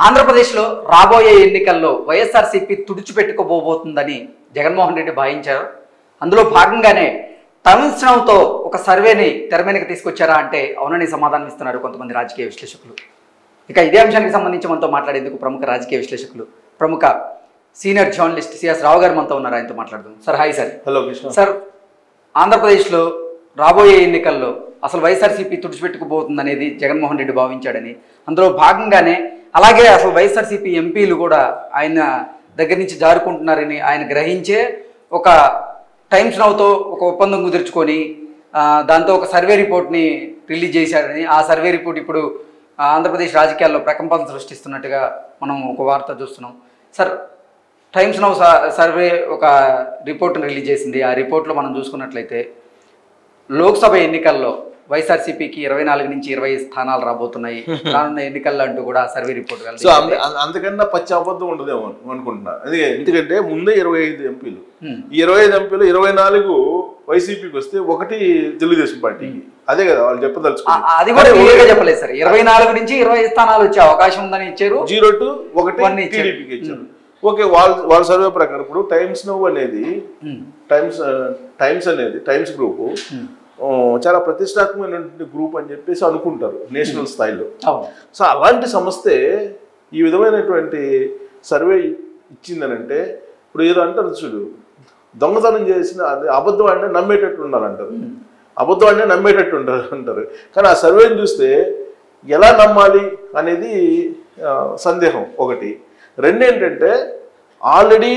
ఆంధ్రప్రదేశ్లో రాబోయే ఎన్నికల్లో వైఎస్ఆర్సీపీ తుడిచిపెట్టుకోబోతుందని జగన్మోహన్ రెడ్డి భావించారు. అందులో భాగంగానే టర్మ్స్నౌతో ఒక సర్వేని తెర మీదకి తీసుకొచ్చారా అంటే అవునని సమాధానం ఇస్తున్నారు కొంతమంది రాజకీయ విశ్లేషకులు. ఇక ఇదే అంశానికి సంబంధించి మనతో మాట్లాడేందుకు ప్రముఖ రాజకీయ విశ్లేషకులు, ప్రముఖ సీనియర్ జర్నలిస్ట్ సిఎస్ రావు గారు మనతో ఉన్నారు. ఆయనతో మాట్లాడుతుంది. Sir hi sir. Hello Krishna. Sir, ఆంధ్రప్రదేశ్లో రాబోయే ఎన్నికల్లో అసలు వైఎస్ఆర్సీపీ తుడిచిపెట్టుకుపోతుంది అనేది జగన్మోహన్ రెడ్డి భావించాడని, అందులో భాగంగానే అలాగే అసలు వైఎస్ఆర్సీపీ ఎంపీలు కూడా ఆయన దగ్గర నుంచి జారుకుంటున్నారని ఆయన గ్రహించే ఒక టైమ్స్ నౌతో ఒక ఒప్పందం కుదుర్చుకొని దాంతో ఒక సర్వే రిపోర్ట్ని రిలీజ్ చేశారని, ఆ సర్వే రిపోర్ట్ ఇప్పుడు ఆంధ్రప్రదేశ్ రాజకీయాల్లో ప్రకంపన సృష్టిస్తున్నట్టుగా మనం ఒక వార్త చూస్తున్నాం. సార్, టైమ్స్ నౌ సర్వే ఒక రిపోర్ట్ని రిలీజ్ చేసింది. ఆ రిపోర్ట్లో మనం చూసుకున్నట్లయితే లోక్సభ ఎన్నికల్లో వైఎస్ఆర్సీపీకి 24 నుంచి 20 స్థానాలు రాబోతున్నాయి రానున్న ఎన్నికల్లో అంటూ కూడా సర్వే రిపోర్ట్. సో అంతకన్నా పచ్చి అబద్ధం ఉండదేమో అనుకుంటున్నా. అదే ఎందుకంటే ముందే 25 ఎంపీలు, ఈ 25 ఎంపీలు 24 వైసీపీకి వస్తే 1 తెలుగుదేశం పార్టీకి. అదే కదా వాళ్ళు చెప్పదలుచుకున్నారు. అది కూడా క్లియర్గా చెప్పలేదు సార్. 24 నుంచి 20 స్థానాలు వచ్చే అవకాశం ఉందని ఇచ్చారు. 0 to 1 టీడీపీకి ఇచ్చారు. ఓకే, వాళ్ళ సర్వే ప్రకారం ఇప్పుడు టైమ్స్ నౌ అనేది టైమ్స్ గ్రూప్ చాలా ప్రతిష్టాత్మకమైనటువంటి గ్రూప్ అని చెప్పేసి అనుకుంటారు నేషనల్ స్థాయిలో. సో అలాంటి సంస్థే ఈ విధమైనటువంటి సర్వే ఇచ్చిందనంటే ఇప్పుడు ఏదో అంటారు చూడు, దొంగతనం చేసిన అది అబద్ధం అంటే నమ్మేటట్టు ఉండాలంటారు, అబద్ధం అంటే నమ్మేటట్టు అంటారు. కానీ ఆ సర్వేని చూస్తే ఎలా నమ్మాలి అనేది సందేహం ఒకటి. రెండేంటంటే ఆల్రెడీ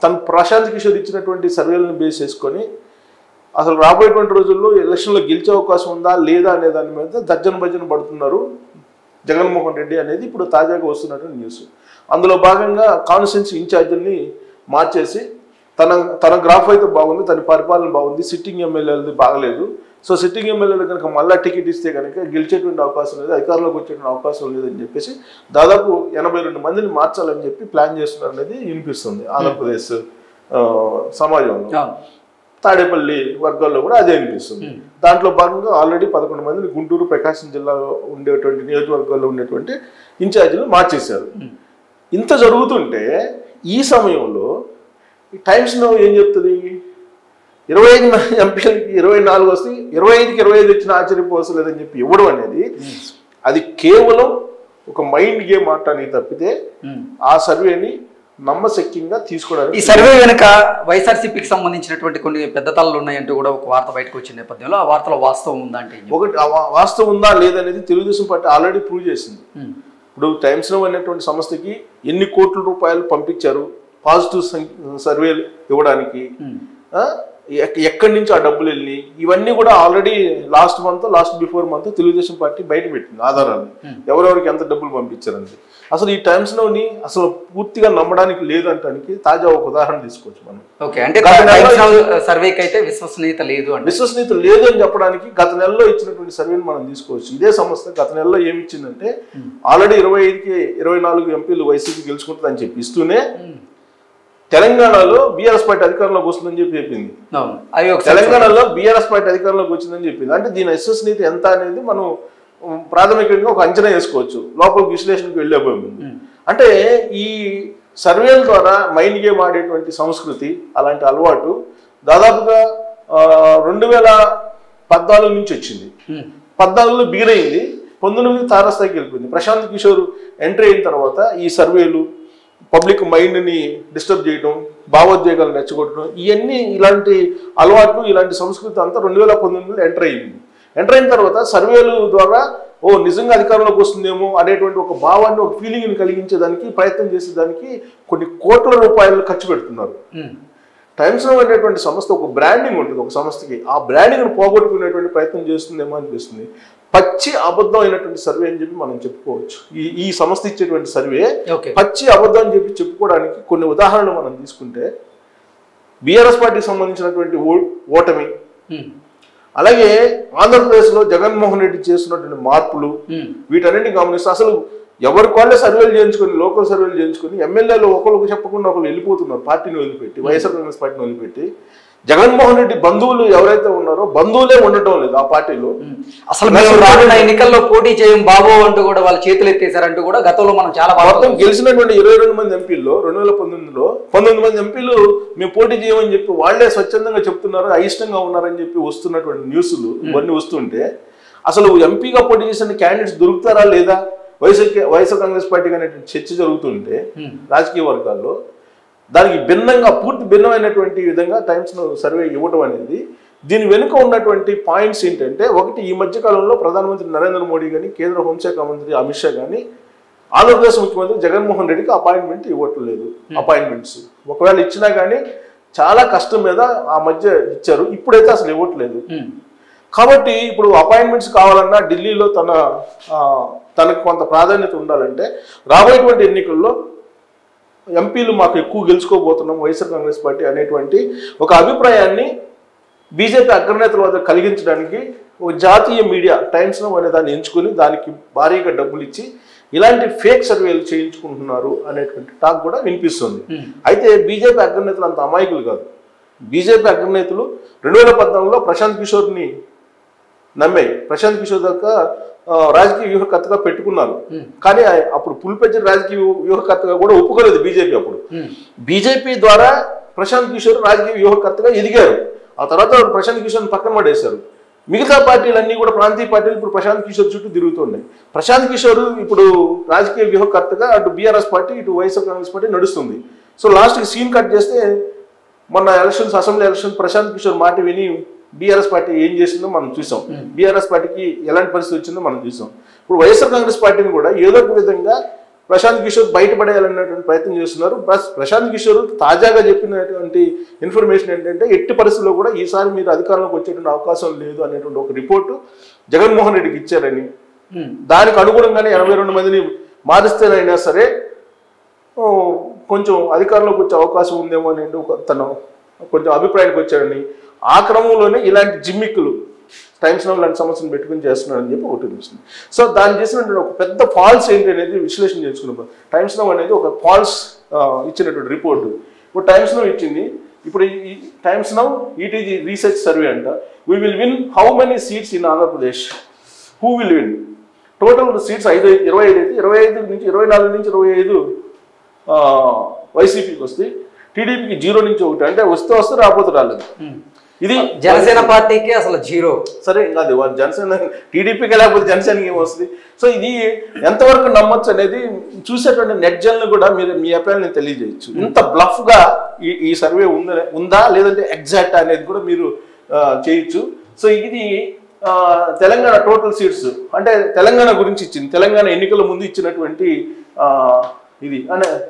తను ప్రశాంత్ కిషోర్ ఇచ్చినటువంటి సర్వేలను బేస్ చేసుకొని అసలు రాబోయేటువంటి రోజుల్లో ఎలక్షన్లో గెలిచే అవకాశం ఉందా లేదా అనే దాని మీద భజన పడుతున్నారు జగన్మోహన్ రెడ్డి అనేది ఇప్పుడు తాజాగా వస్తున్నటువంటి న్యూస్. అందులో భాగంగా కాన్స్టిట్యున్సీ ఇన్ఛార్జీని మార్చేసి తన గ్రాఫ్ అయితే బాగుంది, తన పరిపాలన బాగుంది, సిట్టింగ్ ఎమ్మెల్యేలది బాగలేదు. సో సిట్టింగ్ ఎమ్మెల్యేలు కనుక మళ్ళీ టికెట్ ఇస్తే కనుక గెలిచేటువంటి అవకాశం లేదు, అధికారంలోకి వచ్చేటువంటి అవకాశం లేదని చెప్పేసి దాదాపు 82 మందిని మార్చాలని చెప్పి ప్లాన్ చేస్తున్నారు అనేది వినిపిస్తుంది ఆంధ్రప్రదేశ్ సమాజంలో. తాడేపల్లి వర్గాల్లో కూడా అదే అనిపిస్తుంది. దాంట్లో భాగంగా ఆల్రెడీ 11 మందిని గుంటూరు, ప్రకాశం జిల్లాలో ఉండేటువంటి నియోజకవర్గాల్లో ఉండేటువంటి ఇన్ఛార్జీలు మార్చేశారు. ఇంత జరుగుతుంటే ఈ సమయంలో టైమ్స్ నౌ ఏం చెప్తుంది, 25 ఎంపీలకి 24 వస్తే 25కి 25 వచ్చిన ఆశ్చర్యపోసలేదని చెప్పి ఇవ్వడం అనేది అది కేవలం ఒక మైండ్ గేమ్ ఆడటానికి తప్పితే ఆ సర్వేని నమ్మశక్యంగా తీసుకోవడానికి. ఈ సర్వే వెనుక వైఎస్ఆర్సీపీకి సంబంధించినటువంటి కొన్ని పెద్ద తలలు ఉన్నాయంటూ కూడా ఒక వార్త బయటకు వచ్చిన నేపథ్యంలో ఆ వార్తలో వాస్తవం ఉందా అంటే ఒకటి వాస్తవం ఉందా లేదనేది తెలుగుదేశం పార్టీ ఆల్రెడీ ప్రూవ్ చేసింది. ఇప్పుడు టైమ్స్ నౌ అనేటువంటి సంస్థకి ఎన్ని కోట్ల రూపాయలు పంపించారు పాజిటివ్ సర్వేలు ఇవ్వడానికి, ఎక్కడి నుంచి ఆ డబ్బులు వెళ్ళి, ఇవన్నీ కూడా already last before month Telugu Desam party బయట పెట్టింది ఆధారాలు, ఎవరెవరికి ఎంత డబ్బులు పంపించారని. అసలు ఈ టైమ్స్ నౌని అసలు పూర్తిగా నమ్మడానికి లేదంటానికి తాజా ఒక ఉదాహరణ తీసుకోవచ్చు మనం. సర్వేకి అయితే విశ్వసనీయత లేదు అని చెప్పడానికి గత నెలలో ఇచ్చినటువంటి సర్వేని మనం తీసుకోవచ్చు. ఇదే సంస్థ గత నెలలో ఏమి ఇచ్చిందంటే ఆల్రెడీ 25కి 24 ఎంపీలు వైసీపీ గెలుచుకుంటుందని చెప్పి ఇస్తూనే తెలంగాణలో బీఆర్ఎస్ పార్టీ అధికారంలోకి వస్తుందని చెప్పి చెప్పింది. తెలంగాణలో బీఆర్ఎస్ పార్టీ అధికారంలోకి వచ్చిందని చెప్పింది. అంటే దీని విశ్వసనీయత ఎంత అనేది మనం ప్రాథమికంగా ఒక అంచనా వేసుకోవచ్చు లోపలికి విశ్లేషణకు వెళ్ళేపోయింది. అంటే ఈ సర్వేల ద్వారా మైండ్ గేమ్ ఆడేటువంటి సంస్కృతి, అలాంటి అలవాటు దాదాపుగా 2014 నుంచి వచ్చింది. 14లో బిగినయింది, 19 తారస్థాయికి వెళ్ళిపోయింది. ప్రశాంత్ కిషోర్ ఎంట్రీ అయిన తర్వాత ఈ సర్వేలు పబ్లిక్ మైండ్ని డిస్టర్బ్ చేయడం, భావోద్వేగాలు రెచ్చగొట్టడం, ఇవన్నీ ఇలాంటి అలవాట్లు, ఇలాంటి సంస్కృతి అంతా 2019లో ఎంటర్ అయింది. ఎంటర్ అయిన తర్వాత సర్వేలు ద్వారా నిజంగా అధికారంలోకి వస్తుందేమో అనేటువంటి ఒక భావాన్ని, ఒక ఫీలింగ్ని కలిగించేదానికి ప్రయత్నం చేసేదానికి కొన్ని కోట్ల రూపాయలు ఖర్చు పెడుతున్నారు. టైమ్స్ నౌ అనేటువంటి సంస్థ ఒక బ్రాండింగ్ ఉంటుంది ఒక సంస్థకి, ఆ బ్రాండింగ్ను పోగొట్టుకునేటువంటి ప్రయత్నం చేస్తుందేమో అనిపిస్తుంది. పచ్చి అబద్ధం అయినటువంటి సర్వే అని చెప్పి మనం చెప్పుకోవచ్చు. ఈ సంస్థ ఇచ్చేటువంటి సర్వే పచ్చి అబద్ధం అని చెప్పి చెప్పుకోవడానికి కొన్ని ఉదాహరణలు మనం తీసుకుంటే బీఆర్ఎస్ పార్టీకి సంబంధించినటువంటి ఓటమి, అలాగే ఆంధ్రప్రదేశ్లో జగన్మోహన్ రెడ్డి చేస్తున్నటువంటి మార్పులు, వీటన్నింటిని గమనిస్తే అసలు ఎవరికి వాళ్ళే సర్వేలు చేయించుకొని, లోకల్ సర్వేలు చేయించుకొని ఎమ్మెల్యేలు ఒకరికి చెప్పకుండా ఒకరు వెళ్ళిపోతున్నారు పార్టీని వదిలిపెట్టి, వైఎస్ఆర్ కాంగ్రెస్ పార్టీని వదిలిపెట్టి. జగన్మోహన్ రెడ్డి బంధువులు ఎవరైతే ఉన్నారో బంధువులే ఉండటం లేదు ఆ పార్టీలో. అసలు మేము రానున్న ఎన్నికల్లో పోటీ చేయం బాబు అంటూ కూడా వాళ్ళు చేతులు ఎత్తేసారంటూ కూడా గతంలో మనం చాలా మొత్తం గెలిచినటువంటి 22 మంది ఎంపీల్లో 2019లో 19 మంది ఎంపీలు మేము పోటీ చేయమని చెప్పి వాళ్లే స్వచ్ఛందంగా చెప్తున్నారు, అయిష్టంగా ఉన్నారని చెప్పి వస్తున్నటువంటి న్యూస్లు ఇవన్నీ వస్తుంటే అసలు ఎంపీగా పోటీ చేసిన క్యాండిడేట్స్ దొరుకుతారా లేదా వైఎస్ఆర్ కాంగ్రెస్ పార్టీ అనేటువంటి చర్చ జరుగుతుంటే రాజకీయ వర్గాల్లో దానికి భిన్నంగా పూర్తి భిన్నమైనటువంటి విధంగా టైమ్స్ సర్వే ఇవ్వటం అనేది దీని వెనుక ఉన్నటువంటి పాయింట్స్ ఏంటంటే, ఒకటి ఈ మధ్య కాలంలో ప్రధానమంత్రి నరేంద్ర మోడీ కానీ కేంద్ర హోంశాఖ మంత్రి అమిత్ షా కానీ ఆంధ్రప్రదేశ్ ముఖ్యమంత్రి జగన్మోహన్ రెడ్డికి అపాయింట్మెంట్ ఇవ్వట్లేదు. అపాయింట్మెంట్స్ ఒకవేళ ఇచ్చినా కానీ చాలా కష్టం మీద ఆ మధ్య ఇచ్చారు, ఇప్పుడైతే అసలు ఇవ్వట్లేదు. కాబట్టి ఇప్పుడు అపాయింట్మెంట్స్ కావాలన్నా ఢిల్లీలో తనకు కొంత ప్రాధాన్యత ఉండాలంటే రాబోయేటువంటి ఎన్నికల్లో ఎంపీలు మాకు ఎక్కువ గెలుచుకోబోతున్నాం వైఎస్ఆర్ కాంగ్రెస్ పార్టీ అనేటువంటి ఒక అభిప్రాయాన్ని బీజేపీ అగ్రనేతల వద్ద కలిగించడానికి ఒక జాతీయ మీడియా టైమ్స్ నౌ అనే దాన్ని ఎంచుకుని దానికి భారీగా డబ్బులు ఇచ్చి ఇలాంటి ఫేక్ సర్వేలు చేయించుకుంటున్నారు అనేటువంటి టాక్ కూడా వినిపిస్తుంది. అయితే బీజేపీ అగ్రనేతలు అంత అమాయకులు కాదు. బీజేపీ అగ్రనేతలు 2014లో ప్రశాంత్ కిషోర్ని నమ్మాయి. ప్రశాంత్ కిషోర్ దాకా రాజకీయ వ్యూహకర్తగా పెట్టుకున్నారు, కానీ అప్పుడు పులిపెచ్చిన రాజకీయ వ్యూహకర్తగా కూడా ఒప్పుకోలేదు బీజేపీ. అప్పుడు బీజేపీ ద్వారా ప్రశాంత్ కిషోర్ రాజకీయ వ్యూహకర్తగా ఎదిగారు. ఆ తర్వాత ప్రశాంత్ కిషోర్ని పక్కన పడేశారు. మిగతా పార్టీలన్నీ కూడా ప్రాంతీయ పార్టీలు ఇప్పుడు ప్రశాంత్ కిషోర్ చుట్టూ తిరుగుతున్నాయి. ప్రశాంత్ కిషోర్ ఇప్పుడు రాజకీయ వ్యూహకర్తగా అటు బీఆర్ఎస్ పార్టీ ఇటు వైఎస్ఆర్ కాంగ్రెస్ పార్టీ నడుస్తుంది. సో లాస్ట్కి సీన్ కట్ చేస్తే మొన్న elections assembly election Prashant Kishor మాట విని బీఆర్ఎస్ పార్టీ ఏం చేసిందో మనం చూసాం. బీఆర్ఎస్ పార్టీకి ఎలాంటి పరిస్థితి వచ్చిందో మనం చూసాం. ఇప్పుడు వైఎస్ఆర్ కాంగ్రెస్ పార్టీని కూడా ఏదో ఒక విధంగా ప్రశాంత్ కిషోర్ బయటపడేయాలన్నటువంటి ప్రయత్నం చేస్తున్నారు. ప్రశాంత్ కిషోర్ తాజాగా చెప్పినటువంటి ఇన్ఫర్మేషన్ ఏంటంటే ఎట్టి పరిస్థితుల్లో కూడా ఈసారి మీరు అధికారంలోకి వచ్చేటువంటి అవకాశం లేదు అనేటువంటి ఒక రిపోర్టు జగన్మోహన్ రెడ్డికి ఇచ్చారని, దానికి అనుగుణంగానే 82 మందిని మారిస్తేనైనా సరే కొంచెం అధికారంలోకి వచ్చే అవకాశం ఉందేమో అని తను కొంచెం అభిప్రాయానికి వచ్చారని, ఆ క్రమంలోనే ఇలాంటి జిమ్మిక్కులు టైమ్స్ నౌ లాంటి సమస్యను పెట్టుకుని చేస్తున్నారని చెప్పి ఒకటి తెలుస్తుంది. సో దాన్ని చేసినటువంటి ఒక పెద్ద ఫాల్స్ ఏంటి అనేది విశ్లేషణ చేసుకున్నప్పుడు టైమ్స్ నౌ అనేది ఒక ఫాల్స్ ఇచ్చినటువంటి రిపోర్టు ఇప్పుడు టైమ్స్ నౌ ఇచ్చింది. ఇప్పుడు ఈ times now ETG research survey అంట, we will win how many seats in Andhra Pradesh, who will win, total seats 25 అయితే 25 నుంచి 24 నుంచి 25 వైసీపీకి వస్తాయి, టీడీపీకి 0 నుంచి 1, అంటే వస్తే రాకపోతే రాలేదు. ఇది జనసేన పార్టీకి అసలు 0. సరే కాదు జనసేన టీడీపీకి లేకపోతే జనసేనకి ఏమొస్తుంది. సో ఇది ఎంతవరకు నమ్మొచ్చు అనేది చూసేటువంటి నెట్ జన్లు కూడా మీరు మీ అభిప్రాయాన్ని తెలియజేయచ్చు. ఇంత బ్లఫ్ గా ఈ సర్వే ఉందా లేదంటే ఎగ్జాక్ట్ అనేది కూడా మీరు చేయొచ్చు. సో ఇది తెలంగాణ టోటల్ సీట్స్ అంటే తెలంగాణ గురించి ఇచ్చింది, తెలంగాణ ఎన్నికల ముందు ఇచ్చినటువంటి ఇది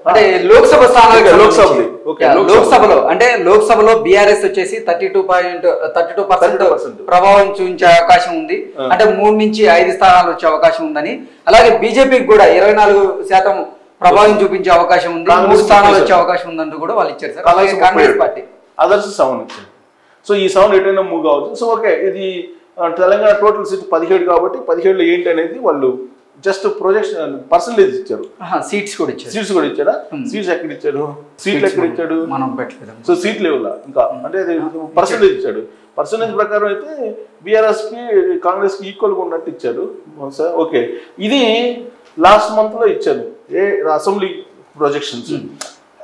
అంటే లోక్సభ స్థానాలు లోక్సభలో అంటే లోక్సభలో బీఆర్ఎస్ వచ్చేసి 32% ప్రభావం చూపించే అవకాశం ఉంది. అంటే 3 నుంచి 5 స్థానాలు వచ్చే అవకాశం ఉందని, అలాగే బీజేపీకి కూడా 24% ప్రభావం చూపించే అవకాశం ఉంది, 3 స్థానాలు వచ్చే అవకాశం ఉందంటూ కూడా వాళ్ళు ఇచ్చారు సార్. అలాగే కాంగ్రెస్ పార్టీ అదర్స్ 7 ఇచ్చారు. సో ఈ 7 ఎటైనా మూవ్ కావచ్చు. సో ఓకే, ఇది తెలంగాణ టోటల్ సీట్ 17 కాబట్టి 17లో ఏంటి అనేది వాళ్ళు జస్ట్ ప్రొజెక్షన్ పర్సంటేజ్ ఇచ్చారు. సీట్స్ కూడా ఇచ్చారా? సీట్స్ ఎక్కడ ఇచ్చాడు? సీట్లు ఎక్కడ ఇచ్చాడు? మనం పెట్టలేదు. సో సీట్ లెవెల్ ఇంకా అంటే పర్సంటేజ్ ఇచ్చాడు. పర్సంటేజ్ ప్రకారం అయితే బీఆర్ఎస్ కి కాంగ్రెస్ కి ఈక్వల్గా ఉన్నట్టు ఇచ్చాడు. ఓకే, ఇది లాస్ట్ మంత్ లో ఇచ్చారు అసెంబ్లీ ప్రొజెక్షన్స్.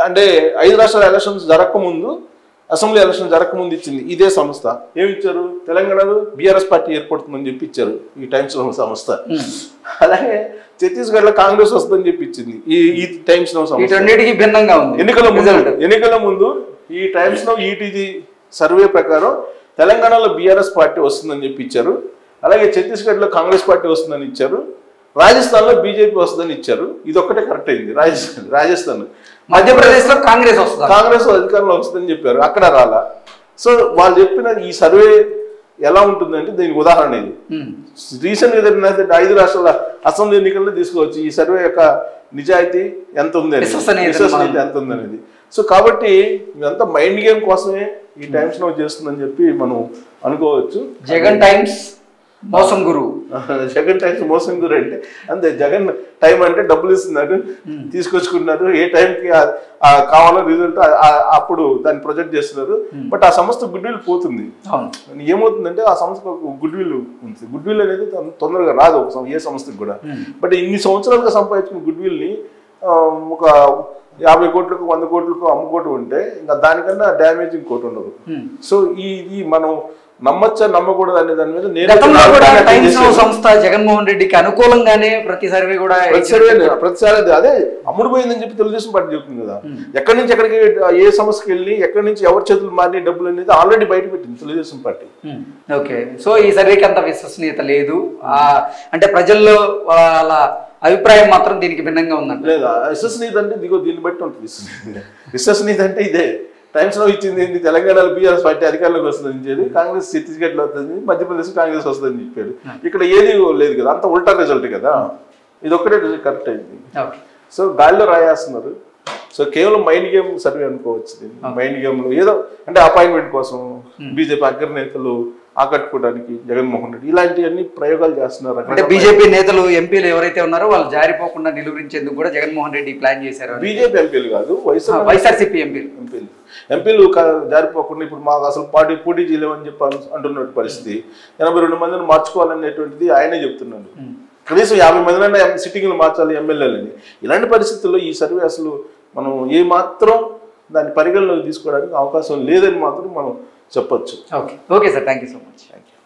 అంటే 5 రాష్ట్రాల ఎలక్షన్స్ జరగకముందు, అసెంబ్లీ ఎలక్షన్ జరగకముందు ఇచ్చింది ఇదే సంస్థ. ఏమి ఇచ్చారు? తెలంగాణలో బీఆర్ఎస్ పార్టీ ఏర్పడుతుందని చెప్పి ఇచ్చారు ఈ టైమ్స్ నౌ సంస్థ. అలాగే ఛత్తీస్గఢ్ లో కాంగ్రెస్ వస్తుందని చెప్పి ఇచ్చింది ఈ టైమ్స్ నౌ సంస్థ. భిన్నంగా ఉంది. ఎన్నికల ముందు ఈ టైమ్స్ నౌ ఈటీజీ సర్వే ప్రకారం తెలంగాణలో బీఆర్ఎస్ పార్టీ వస్తుందని చెప్పి ఇచ్చారు. అలాగే ఛత్తీస్గఢ్ లో కాంగ్రెస్ పార్టీ వస్తుందని ఇచ్చారు. రాజస్థాన్ లో బీజేపీ వస్తుందని ఇచ్చారు. ఇది ఒక్కటే కరెక్ట్ అయింది. రాజస్థాన్, మధ్యప్రదేశ్ లో కాంగ్రెస్ అధికారంలో వస్తుందని చెప్పారు, అక్కడ రాలా. సో వాళ్ళు చెప్పిన ఈ సర్వే ఎలా ఉంటుందంటే దీనికి ఉదాహరణ ఇది. రీసెంట్ గా 5 రాష్ట్రాల అసెంబ్లీ ఎన్నికల్లో తీసుకోవచ్చు ఈ సర్వే యొక్క నిజాయితీ ఎంత ఉంది, విశ్వసనీయత ఎంత ఉంది అనేది. సో కాబట్టి ఇదంతా మైండ్ గేమ్ కోసమే ఈ టైమ్స్ నౌ చేస్తుందని చెప్పి మనం అనుకోవచ్చు. జగన్ టైమ్స్ మోసం గురువు. జగన్ టైమ్స్ మోసం గురు అంటే అంతే. జగన్ టైం అంటే డబ్బులు ఇస్తున్నారు, తీసుకొచ్చుకున్నారు, ఏ టైంకి కావాలో రిజల్ట్ అప్పుడు దాన్ని ప్రొజెక్ట్ చేస్తున్నారు. బట్ ఆ సంస్థ గుడ్ విల్ పోతుంది. ఏమవుతుందంటే ఆ సంస్థకు గుడ్ విల్ ఉంది. గుడ్ విల్ అనేది తొందరగా రాదు ఏ సంస్థకు కూడా. బట్ ఇన్ని సంవత్సరాలుగా సంపాదించుకున్న గుడ్ విల్ ని ఒక 50 కోట్లకు 100 కోట్లకు అమ్ముకోవటం ఉంటే ఇంకా దానికన్నా డ్యామేజ్ ఇంకోటి ఉండదు. సో ఈ మనం నమ్మచ్చా నమ్మకూడదు అనే దాని మీద సంస్థ జగన్మోహన్ రెడ్డికి అనుకూలంగానే ప్రతి సర్వే కూడా ప్రతిసారి అదే అమ్ముడుపోయిందని చెప్పి తెలుగుదేశం పార్టీ చెప్తుంది కదా. ఎక్కడి నుంచి ఎక్కడికి ఏ సమస్యకి వెళ్ళి ఎక్కడి నుంచి ఎవరి చేతులు మారిన డబ్బులు అనేది ఆల్రెడీ బయట పెట్టింది తెలుగుదేశం పార్టీ. ఓకే, సో ఈ సర్వేకి అంత విశ్వసనీయత లేదు అంటే ప్రజల్లో వాళ్ళ అభిప్రాయం మాత్రం దీనికి భిన్నంగా ఉందండి. లేదా విశ్వసనీయత అంటే దీన్ని బట్టి ఉంటుంది. విశ్వసనీయత అంటే ఇదే. టైమ్స్ లో ఇచ్చింది ఏంటి, తెలంగాణలో బీఆర్ఎస్ పార్టీ అధికారంలోకి వస్తుందని చెప్పి, కాంగ్రెస్ ఛత్తీస్గఢ్లో వస్తుంది, మధ్యప్రదేశ్ కాంగ్రెస్ వస్తుందని చెప్పారు. ఇక్కడ ఏది లేదు కదా, అంత ఉల్టా రిజల్ట్ కదా. ఇది ఒక్కటే కరెక్ట్ అయింది. సో గాలిలో రాయేస్తున్నారు. సో కేవలం మైండ్ గేమ్ సర్వే అనుకోవచ్చు. మైండ్ గేమ్ లో ఏదో అంటే అపాయింట్మెంట్ కోసం బీజేపీ అగ్రనేతలు ఆకట్టుకోవడానికి జగన్మోహన్ రెడ్డి ఇలాంటివన్నీ ప్రయోగాలు చేస్తున్నారు. అంటే బీజేపీ నేతలు ఎంపీలు ఎవరైతే ఉన్నారో వాళ్ళు జారిపోకుండా నిలువరించేందుకు కూడా జగన్మోహన్ రెడ్డి ప్లాన్ చేశారు. బీజేపీ ఎంపీలు కాదు, వైఎస్ఆర్సీపీ ఎంపీలు జారిపోకుండా ఇప్పుడు మాకు అసలు పోటీ చేయలేమని చెప్పి అంటున్న పరిస్థితి. 82 మందిని మార్చుకోవాలనేటువంటిది ఆయనే చెప్తున్నాడు. కనీసం 50 మందినైనా సిట్టింగ్లు మార్చాలి ఎమ్మెల్యేలని. ఇలాంటి పరిస్థితుల్లో ఈ సర్వే అసలు మనం ఏ మాత్రం దాన్ని పరిగణలోకి తీసుకోవడానికి అవకాశం లేదని మాత్రం మనం చెప్పొచ్చు. Okay sir, thank you so much.